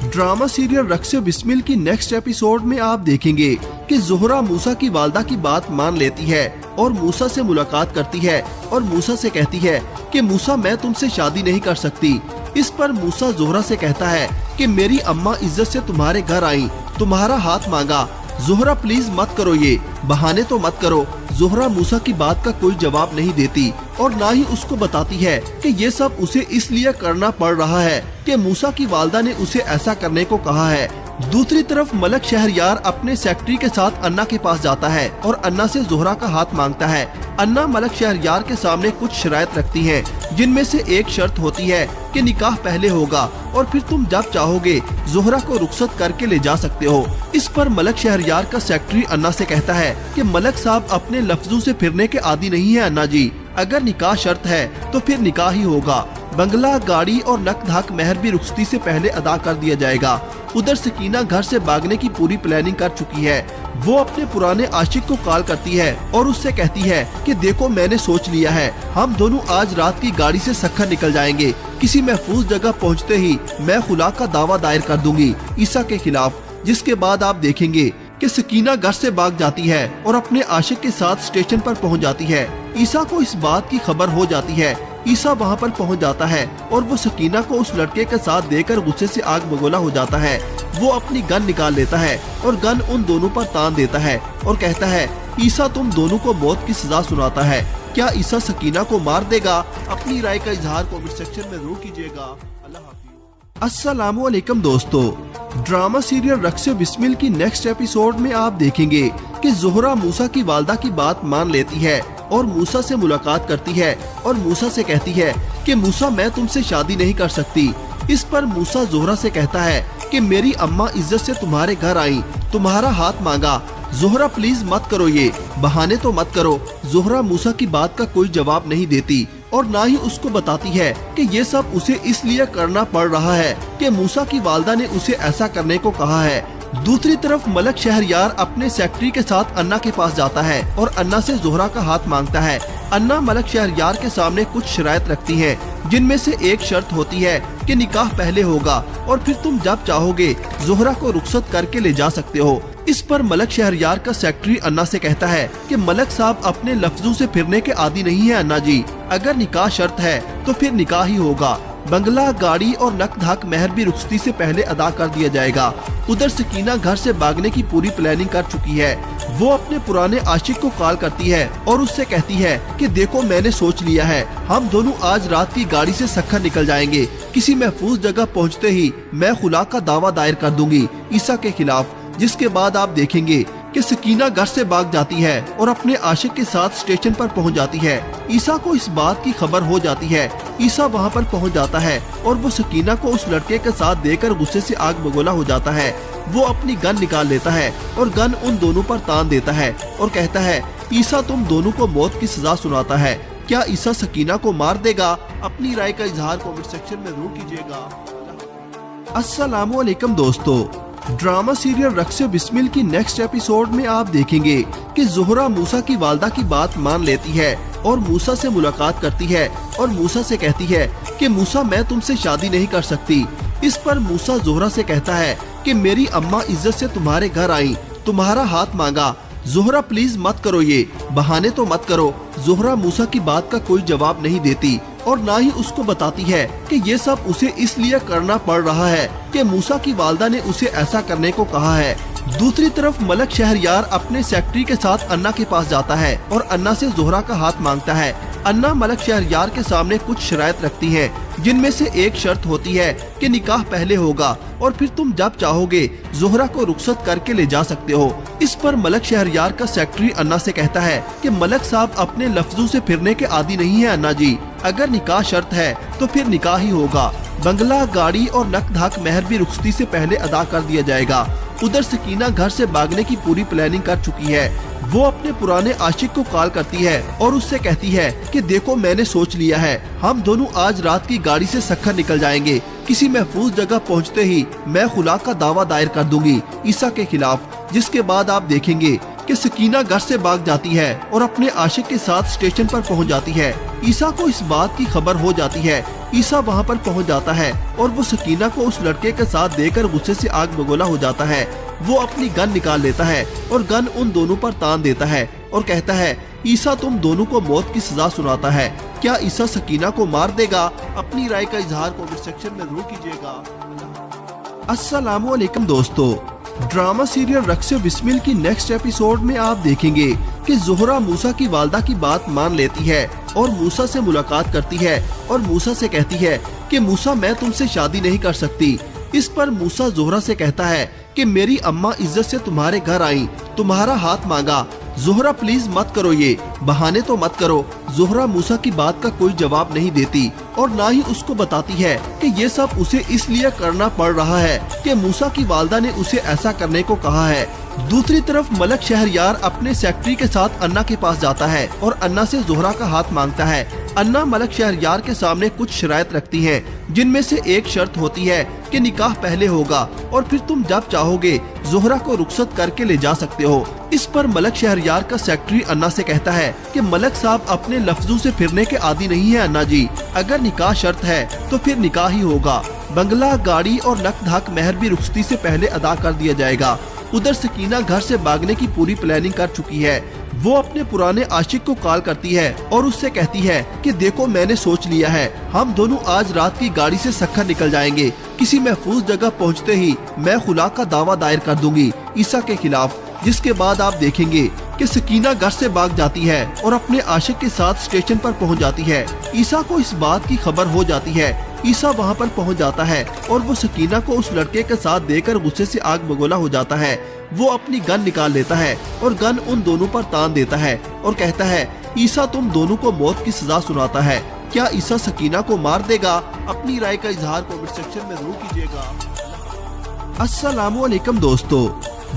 ड्रामा सीरियल रक्स बिस्मिल की नेक्स्ट एपिसोड में आप देखेंगे कि ज़ोहरा मूसा की वालदा की बात मान लेती है और मूसा से मुलाकात करती है और मूसा से कहती है कि मूसा मैं तुमसे शादी नहीं कर सकती। इस पर मूसा ज़ोहरा से कहता है कि मेरी अम्मा इज्जत से तुम्हारे घर आई, तुम्हारा हाथ मांगा। ज़ोहरा प्लीज मत करो, ये बहाने तो मत करो। ज़ोहरा मूसा की बात का कोई जवाब नहीं देती और ना ही उसको बताती है कि ये सब उसे इसलिए करना पड़ रहा है कि मूसा की वालदा ने उसे ऐसा करने को कहा है। दूसरी तरफ मलक शहरयार अपने सेक्रेटरी के साथ अन्ना के पास जाता है और अन्ना से ज़ोहरा का हाथ मांगता है। अन्ना मलक शहरयार के सामने कुछ शराइत रखती है, जिनमें से एक शर्त होती है कि निकाह पहले होगा और फिर तुम जब चाहोगे ज़ोहरा को रुखसत करके ले जा सकते हो। इस पर मलक शहरयार का सेक्रेटरी अन्ना से कहता है कि मलक साहब अपने लफ्जों से फिरने के आदी नहीं है अन्ना जी, अगर निकाह शर्त है तो फिर निकाह ही होगा। बंगला, गाड़ी और नकद हक महर भी रुखसती से पहले अदा कर दिया जाएगा। उधर सकीना घर से भागने की पूरी प्लानिंग कर चुकी है। वो अपने पुराने आशिक को कॉल करती है और उससे कहती है कि देखो मैंने सोच लिया है, हम दोनों आज रात की गाड़ी से सखर निकल जाएंगे। किसी महफूज जगह पहुंचते ही मैं खुला का दावा दायर कर दूंगी ईसा के खिलाफ। जिसके बाद आप देखेंगे कि सकीना घर से भाग जाती है और अपने आशिक के साथ स्टेशन पर पहुंच जाती है। ईसा को इस बात की खबर हो जाती है। ईसा वहां पर पहुंच जाता है और वो सकीना को उस लड़के के साथ देकर गुस्से से आग बगोला हो जाता है। वो अपनी गन निकाल लेता है और गन उन दोनों पर तान देता है और कहता है ईसा तुम दोनों को मौत की सजा सुनाता है। क्या ईसा सकीना को मार देगा? अपनी राय का इजहार कमेंट सेक्शन में जरूर कीजिएगा। अल्लाह हाफिज़। अस्सलामुअलैकुम दोस्तों, ड्रामा सीरियल रक्स बिस्मिल की नेक्स्ट एपिसोड में आप देखेंगे कि ज़ोहरा मूसा की वालदा की बात मान लेती है और मूसा से मुलाकात करती है और मूसा से कहती है कि मूसा मैं तुमसे शादी नहीं कर सकती। इस पर मूसा ज़ोहरा से कहता है कि मेरी अम्मा इज्जत से तुम्हारे घर आई, तुम्हारा हाथ मांगा। ज़ोहरा प्लीज मत करो, ये बहाने तो मत करो। ज़ोहरा मूसा की बात का कोई जवाब नहीं देती और ना ही उसको बताती है कि ये सब उसे इसलिए करना पड़ रहा है कि मूसा की वालदा ने उसे ऐसा करने को कहा है। दूसरी तरफ मलक शहरयार अपने सेक्रेटरी के साथ अन्ना के पास जाता है और अन्ना से ज़ोहरा का हाथ मांगता है। अन्ना मलक शहरयार के सामने कुछ शराइत रखती है, जिनमें से एक शर्त होती है कि निकाह पहले होगा और फिर तुम जब चाहोगे ज़ोहरा को रुखसत करके ले जा सकते हो। इस पर मलक शहरयार का सेक्रेटरी अन्ना से कहता है कि मलक साहब अपने लफ्जों से फिरने के आदी नहीं है अन्ना जी, अगर निकाह शर्त है तो फिर निकाह ही होगा। बंगला, गाड़ी और नकद हक महर भी रुखसती से पहले अदा कर दिया जाएगा। उधर सकीना घर से भागने की पूरी प्लानिंग कर चुकी है। वो अपने पुराने आशिक को कॉल करती है और उससे कहती है कि देखो मैंने सोच लिया है, हम दोनों आज रात की गाड़ी से सखर निकल जाएंगे। किसी महफूज जगह पहुंचते ही मैं खुला का दावा दायर कर दूंगी ईसा के खिलाफ। जिसके बाद आप देखेंगे कि सकीना घर से भाग जाती है और अपने आशिक के साथ स्टेशन पर पहुंच जाती है। ईसा को इस बात की खबर हो जाती है। ईसा वहां पर पहुंच जाता है और वो सकीना को उस लड़के के साथ देकर गुस्से से आग बगोला हो जाता है। वो अपनी गन निकाल लेता है और गन उन दोनों पर तान देता है और कहता है ईसा तुम दोनों को मौत की सजा सुनाता है। क्या ईसा सकीना को मार देगा? अपनी राय का इजहार कमेंट सेक्शन में जरूर कीजिएगा। अस्सलामुअलैकुम दोस्तों, ड्रामा सीरियल रक्स बिस्मिल की नेक्स्ट एपिसोड में आप देखेंगे कि ज़ोहरा मूसा की वालदा की बात मान लेती है और मूसा से मुलाकात करती है और मूसा से कहती है कि मूसा मैं तुमसे शादी नहीं कर सकती। इस पर मूसा ज़ोहरा से कहता है कि मेरी अम्मा इज्जत से तुम्हारे घर आई, तुम्हारा हाथ मांगा। ज़ोहरा प्लीज मत करो, ये बहाने तो मत करो। ज़ोहरा मूसा की बात का कोई जवाब नहीं देती और ना ही उसको बताती है कि ये सब उसे इसलिए करना पड़ रहा है कि मूसा की वालदा ने उसे ऐसा करने को कहा है। दूसरी तरफ मलक शहरयार अपने सेक्रेटरी के साथ अन्ना के पास जाता है और अन्ना से ज़ोहरा का हाथ मांगता है। अन्ना मलक शहरयार के सामने कुछ शराइत रखती हैं, जिनमें से एक शर्त होती है कि निकाह पहले होगा और फिर तुम जब चाहोगे जोहरा को रुखसत करके ले जा सकते हो। इस पर मलक शहरयार का सेक्रेटरी अन्ना से कहता है कि मलक साहब अपने लफ्जों से फिरने के आदी नहीं है अन्ना जी, अगर निकाह शर्त है तो फिर निकाह ही होगा। बंगला, गाड़ी और नकद मेहर भी रुखसती से पहले अदा कर दिया जाएगा। उधर सकीना घर से भागने की पूरी प्लानिंग कर चुकी है। वो अपने पुराने आशिक को कॉल करती है और उससे कहती है कि देखो मैंने सोच लिया है, हम दोनों आज रात की गाड़ी से सखर निकल जाएंगे। किसी महफूज जगह पहुंचते ही मैं खुला का दावा दायर कर दूंगी ईसा के खिलाफ, जिसके बाद आप देखेंगे कि सकीना घर से भाग जाती है और अपने आशिक के साथ स्टेशन पर पहुंच जाती है। ईसा को इस बात की खबर हो जाती है। ईसा वहां पर पहुंच जाता है और वो सकीना को उस लड़के के साथ देकर गुस्से से आग बगोला हो जाता है। वो अपनी गन निकाल लेता है और गन उन दोनों पर तान देता है और कहता है ईसा तुम दोनों को मौत की सजा सुनाता है। क्या ईसा सकीना को मार देगा? अपनी राय का इजहार कमेंट सेक्शन में जरूर कीजिएगा। अस्सलामुअलैकुम दोस्तों, ड्रामा सीरियल रक्स बिस्मिल की नेक्स्ट एपिसोड में आप देखेंगे कि जोहरा मूसा की वालदा की बात मान लेती है और मूसा से मुलाकात करती है और मूसा से कहती है कि मूसा मैं तुमसे शादी नहीं कर सकती। इस पर मूसा जोहरा से कहता है कि मेरी अम्मा इज्जत से तुम्हारे घर आई, तुम्हारा हाथ मांगा। जोहरा प्लीज मत करो, ये बहाने तो मत करो। जोहरा मूसा की बात का कोई जवाब नहीं देती और ना ही उसको बताती है कि ये सब उसे इसलिए करना पड़ रहा है कि मूसा की वालदा ने उसे ऐसा करने को कहा है। दूसरी तरफ मलक शहरयार अपने सेक्रेटरी के साथ अन्ना के पास जाता है और अन्ना से जोहरा का हाथ मांगता है। अन्ना मलक शहरयार के सामने कुछ शराइत रखती हैं, जिनमें से एक शर्त होती है कि निकाह पहले होगा और फिर तुम जब चाहोगे जोहरा को रुखसत करके ले जा सकते हो। इस पर मलक शहरयार का सेक्रेटरी अन्ना से कहता है कि मलक साहब अपने लफ्जों से फिरने के आदी नहीं है अन्ना जी, अगर निकाह शर्त है तो फिर निकाह ही होगा। बंगला, गाड़ी और नकद मेहर भी रुखसती से पहले अदा कर दिया जाएगा। उधर सकीना घर से भागने की पूरी प्लानिंग कर चुकी है। वो अपने पुराने आशिक को कॉल करती है और उससे कहती है कि देखो मैंने सोच लिया है, हम दोनों आज रात की गाड़ी से सखर निकल जाएंगे। किसी महफूज जगह पहुंचते ही मैं खुला का दावा दायर कर दूंगी ईसा के खिलाफ, जिसके बाद आप देखेंगे कि सकीना घर से भाग जाती है और अपने आशिक के साथ स्टेशन पर पहुंच जाती है। ईसा को इस बात की खबर हो जाती है। ईसा वहां पर पहुंच जाता है और वो सकीना को उस लड़के के साथ देकर गुस्से से आग बगोला हो जाता है। वो अपनी गन निकाल लेता है और गन उन दोनों पर तान देता है और कहता है ईसा तुम दोनों को मौत की सजा सुनाता है। क्या ईसा सकीना को मार देगा? अपनी राय का इजहार कमेंट सेक्शन में जरूर कीजिएगा। अस्सलामुअलैकुम दोस्तों,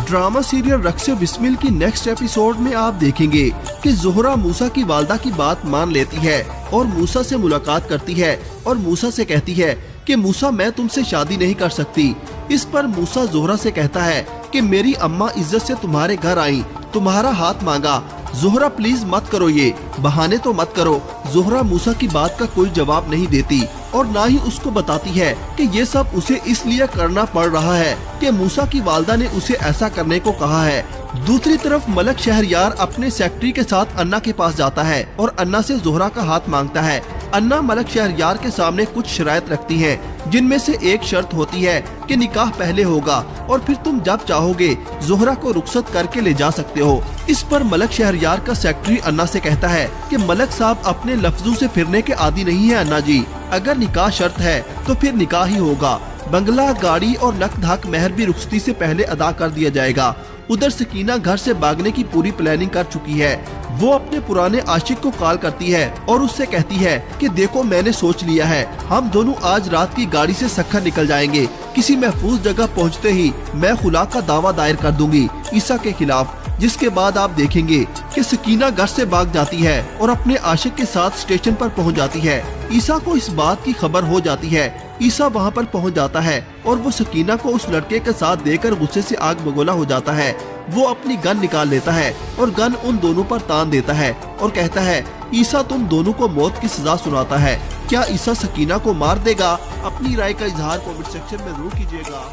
ड्रामा सीरियल रक्स बिस्मिल की नेक्स्ट एपिसोड में आप देखेंगे कि जोहरा मूसा की वालदा की बात मान लेती है और मूसा से मुलाकात करती है और मूसा से कहती है कि मूसा मैं तुमसे शादी नहीं कर सकती। इस पर मूसा जोहरा से कहता है कि मेरी अम्मा इज्जत से तुम्हारे घर आई, तुम्हारा हाथ मांगा। जोहरा प्लीज मत करो, ये बहाने तो मत करो। जोहरा मूसा की बात का कोई जवाब नहीं देती और ना ही उसको बताती है कि ये सब उसे इसलिए करना पड़ रहा है कि मूसा की वालदा ने उसे ऐसा करने को कहा है। दूसरी तरफ मलक शहरयार अपने सेक्रेटरी के साथ अन्ना के पास जाता है और अन्ना से जोहरा का हाथ मांगता है। अन्ना मलक शहरयार के सामने कुछ शराइत रखती हैं, जिनमें से एक शर्त होती है कि निकाह पहले होगा और फिर तुम जब चाहोगे जोहरा को रुखसत करके ले जा सकते हो। इस पर मलक शहरयार का सेक्रेटरी अन्ना से कहता है कि मलक साहब अपने लफ्जों से फिरने के आदी नहीं है अन्ना जी, अगर निकाह शर्त है तो फिर निकाह ही होगा। बंगला, गाड़ी और नकद मेहर भी रुखसती से पहले अदा कर दिया जाएगा। उधर सकीना घर से भागने की पूरी प्लानिंग कर चुकी है। वो अपने पुराने आशिक को कॉल करती है और उससे कहती है कि देखो मैंने सोच लिया है, हम दोनों आज रात की गाड़ी से सखर निकल जाएंगे। किसी महफूज जगह पहुंचते ही मैं खुला का दावा दायर कर दूंगी ईसा के खिलाफ, जिसके बाद आप देखेंगे कि सकीना घर से भाग जाती है और अपने आशिक के साथ स्टेशन पर पहुंच जाती है। ईसा को इस बात की खबर हो जाती है। ईसा वहां पर पहुंच जाता है और वो सकीना को उस लड़के के साथ देकर गुस्से से आग बगोला हो जाता है। वो अपनी गन निकाल लेता है और गन उन दोनों पर तान देता है और कहता है ईसा तुम दोनों को मौत की सजा सुनाता है। क्या ईसा सकीना को मार देगा? अपनी राय का इजहार कमेंट सेक्शन में जरूर कीजिएगा।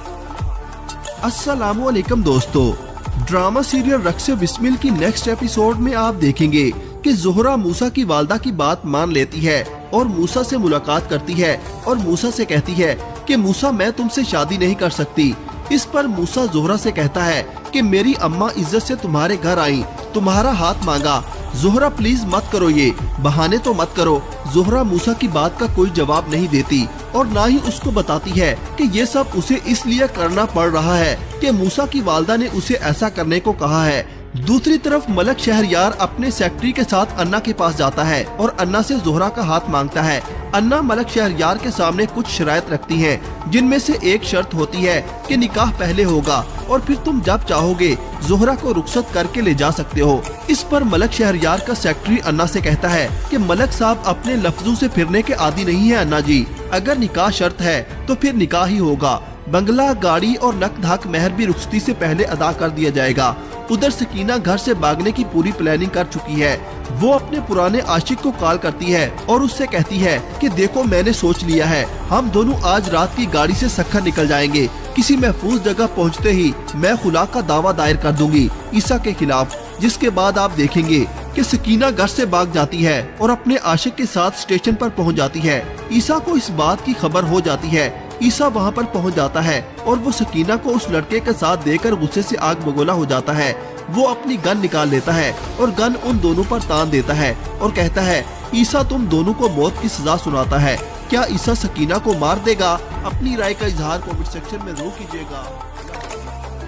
अस्सलामुअलैकुम दोस्तों, ड्रामा सीरियल रक्स बिस्मिल की नेक्स्ट एपिसोड में आप देखेंगे कि जोहरा मूसा की वालदा की बात मान लेती है और मूसा से मुलाकात करती है और मूसा से कहती है कि मूसा मैं तुमसे शादी नहीं कर सकती। इस पर मूसा जोहरा से कहता है कि मेरी अम्मा इज्जत से तुम्हारे घर आई, तुम्हारा हाथ मांगा। जोहरा प्लीज मत करो ये, बहाने तो मत करो। जोहरा मूसा की बात का कोई जवाब नहीं देती और ना ही उसको बताती है कि ये सब उसे इसलिए करना पड़ रहा है कि मूसा की वालदा ने उसे ऐसा करने को कहा है। दूसरी तरफ मलक शहरयार अपने सेक्रेटरी के साथ अन्ना के पास जाता है और अन्ना से जोहरा का हाथ मांगता है। अन्ना मलक शहरयार के सामने कुछ शराइत रखती हैं, जिनमें से एक शर्त होती है कि निकाह पहले होगा और फिर तुम जब चाहोगे जोहरा को रुखसत करके ले जा सकते हो। इस पर मलक शहरयार का सेक्रेटरी अन्ना से कहता है कि मलक साहब अपने लफ्जों से फिरने के आदी नहीं है अन्ना जी, अगर निकाह शर्त है तो फिर निकाह ही होगा। बंगला, गाड़ी और नकद मेहर भी रुखसती से पहले अदा कर दिया जाएगा। उधर सकीना घर से भागने की पूरी प्लानिंग कर चुकी है। वो अपने पुराने आशिक को कॉल करती है और उससे कहती है कि देखो मैंने सोच लिया है, हम दोनों आज रात की गाड़ी से सखर निकल जाएंगे। किसी महफूज जगह पहुंचते ही मैं खुला का दावा दायर कर दूंगी ईसा के खिलाफ, जिसके बाद आप देखेंगे कि सकीना घर से भाग जाती है और अपने आशिक के साथ स्टेशन पर पहुंच जाती है। ईसा को इस बात की खबर हो जाती है। ईसा वहां पर पहुंच जाता है और वो सकीना को उस लड़के के साथ देखकर गुस्से से आग बगोला हो जाता है। वो अपनी गन निकाल लेता है और गन उन दोनों पर तान देता है और कहता है ईसा तुम दोनों को मौत की सजा सुनाता है। क्या ईसा सकीना को मार देगा? अपनी राय का इजहार कमेंट सेक्शन में जरूर कीजिएगा।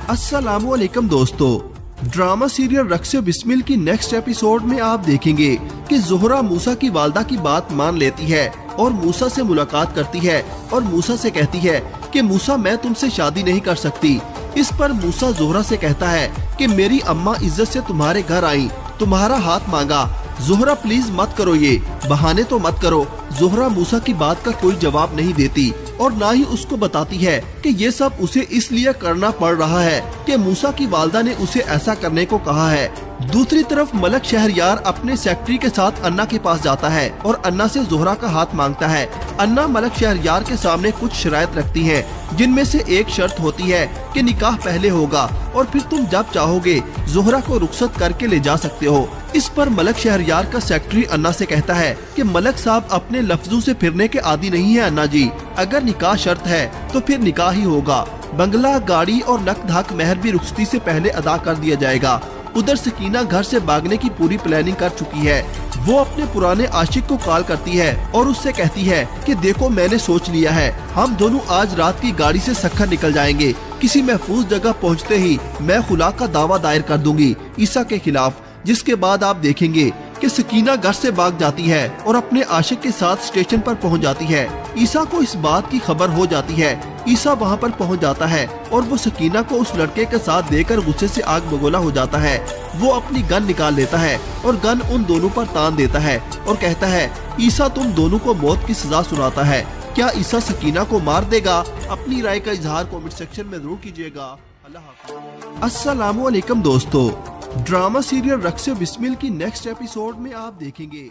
अस्सलामुअलैकुम दोस्तों, ड्रामा सीरियल रक्से बिस्मिल की नेक्स्ट एपिसोड में आप देखेंगे कि जोहरा मूसा की वालदा की बात मान लेती है और मूसा से मुलाकात करती है और मूसा से कहती है कि मूसा मैं तुमसे शादी नहीं कर सकती। इस पर मूसा जोहरा से कहता है कि मेरी अम्मा इज्जत से तुम्हारे घर आई, तुम्हारा हाथ मांगा। जोहरा प्लीज मत करो ये, बहाने तो मत करो। जोहरा मूसा की बात का कोई जवाब नहीं देती और ना ही उसको बताती है कि ये सब उसे इसलिए करना पड़ रहा है कि मूसा की वालदा ने उसे ऐसा करने को कहा है। दूसरी तरफ मलक शहरयार अपने सेक्रेटरी के साथ अन्ना के पास जाता है और अन्ना से जोहरा का हाथ मांगता है। अन्ना मलक शहरयार के सामने कुछ शराइत रखती है, जिनमें से एक शर्त होती है कि निकाह पहले होगा और फिर तुम जब चाहोगे जोहरा को रुखसत करके ले जा सकते हो। इस पर मलक शहरयार का सेक्रेटरी अन्ना से कहता है कि मलक साहब अपने लफ्जों से फिरने के आदी नहीं है अन्ना जी, अगर निकाह शर्त है तो फिर निकाह ही होगा। बंगला, गाड़ी और नकद मेहर भी रुखसती से पहले अदा कर दिया जाएगा। उधर सकीना घर से भागने की पूरी प्लानिंग कर चुकी है। वो अपने पुराने आशिक को कॉल करती है और उससे कहती है कि देखो मैंने सोच लिया है, हम दोनों आज रात की गाड़ी से सखर निकल जाएंगे। किसी महफूज जगह पहुंचते ही मैं खुला का दावा दायर कर दूंगी ईसा के खिलाफ, जिसके बाद आप देखेंगे कि सकीना घर से भाग जाती है और अपने आशिक के साथ स्टेशन पर पहुंच जाती है। ईसा को इस बात की खबर हो जाती है। ईसा वहां पर पहुंच जाता है और वो सकीना को उस लड़के के साथ देखकर गुस्से से आग बगोला हो जाता है। वो अपनी गन निकाल लेता है और गन उन दोनों पर तान देता है और कहता है ईसा तुम दोनों को मौत की सजा सुनाता है। क्या ईसा सकीना को मार देगा? अपनी राय का इजहार कमेंट सेक्शन में जरूर कीजिएगा। अल्लाह हाफ़िज़। अस्सलामुअलैकुम दोस्तों, ड्रामा सीरियल रक्से बिस्मिल की नेक्स्ट एपिसोड में आप देखेंगे